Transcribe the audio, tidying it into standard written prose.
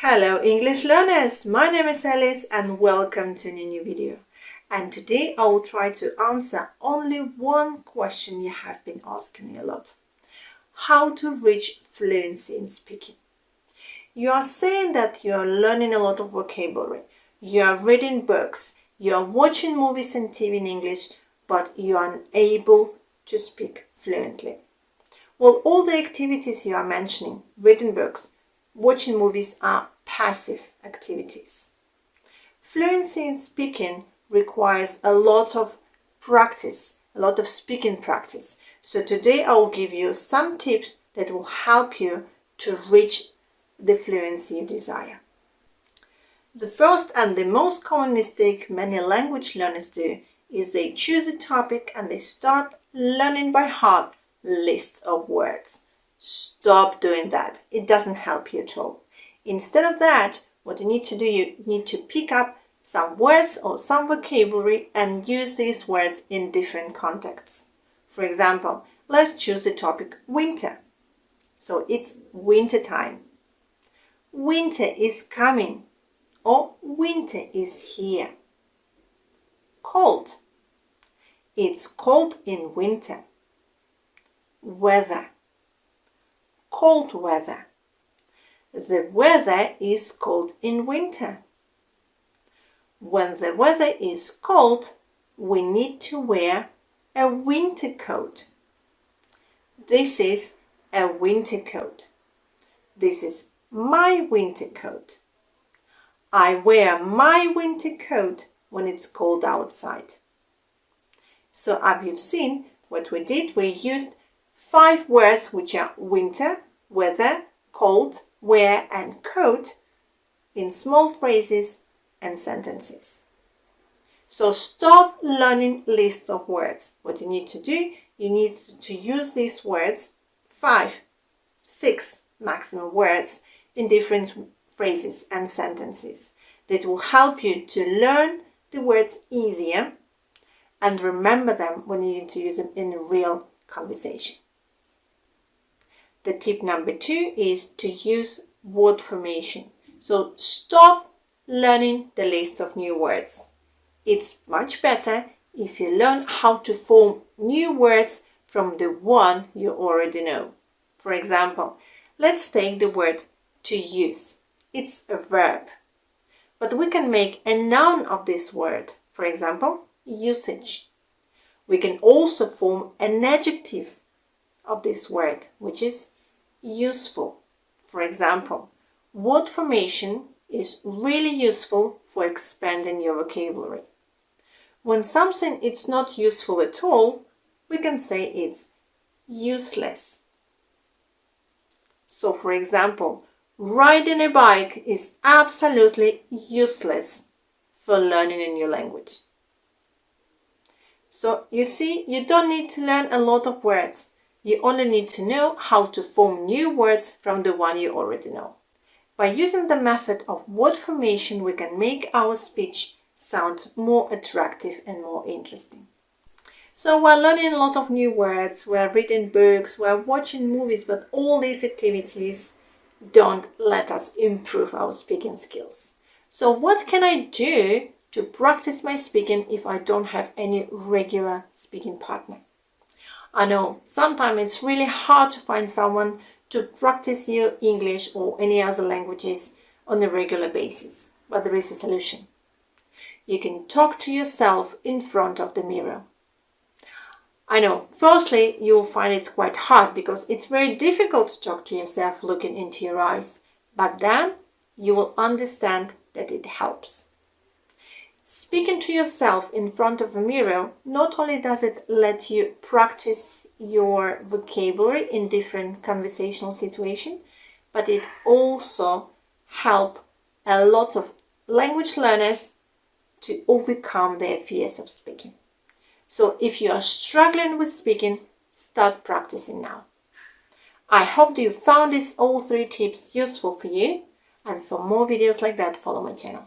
Hello English learners, my name is Alice and welcome to a new video. And today I will try to answer only one question you have been asking me a lot. How to reach fluency in speaking. You are saying that you are learning a lot of vocabulary, you are reading books, you are watching movies and TV in English, but you are unable to speak fluently. Well, all the activities you are mentioning, reading books, watching movies, are passive activities. Fluency in speaking requires a lot of practice, a lot of speaking practice. So today I will give you some tips that will help you to reach the fluency you desire. The first and the most common mistake many language learners do is they choose a topic and they start learning by heart lists of words. Stop doing that. It doesn't help you at all. Instead of that, what you need to do, you need to pick up some words or some vocabulary and use these words in different contexts. For example, let's choose the topic winter. So it's winter time. Winter is coming, or winter is here. Cold. It's cold in winter. Weather. Cold weather. The weather is cold in winter. When the weather is cold, we need to wear a winter coat. This is a winter coat. This is my winter coat. I wear my winter coat when it's cold outside. So as you've seen, what we did, we used 5 words which are winter, weather, cold, wear and coat in small phrases and sentences. So stop learning lists of words. What you need to do, you need to use these words, 5, 6 maximum words in different phrases and sentences. That will help you to learn the words easier and remember them when you need to use them in a real conversation. The tip number 2 is to use word formation. So stop learning the list of new words. It's much better if you learn how to form new words from the one you already know. For example, let's take the word to use. It's a verb. But we can make a noun of this word. For example, usage. We can also form an adjective of this word, which is useful. For example, word formation is really useful for expanding your vocabulary. When something is not useful at all, we can say it's useless. So, for example, riding a bike is absolutely useless for learning a new language. So, you see, you don't need to learn a lot of words. You only need to know how to form new words from the one you already know. By using the method of word formation, we can make our speech sound more attractive and more interesting. So we're learning a lot of new words, we're reading books, we're watching movies, but all these activities don't let us improve our speaking skills. So what can I do to practice my speaking if I don't have any regular speaking partner? I know sometimes it's really hard to find someone to practice your English or any other languages on a regular basis, but there is a solution. You can talk to yourself in front of the mirror. I know, firstly, you'll find it's quite hard because it's very difficult to talk to yourself looking into your eyes, but then you will understand that it helps. Speaking to yourself in front of a mirror, not only does it let you practice your vocabulary in different conversational situations, but it also helps a lot of language learners to overcome their fears of speaking. So if you are struggling with speaking, start practicing now. I hope that you found these all 3 tips useful for you, and for more videos like that, follow my channel.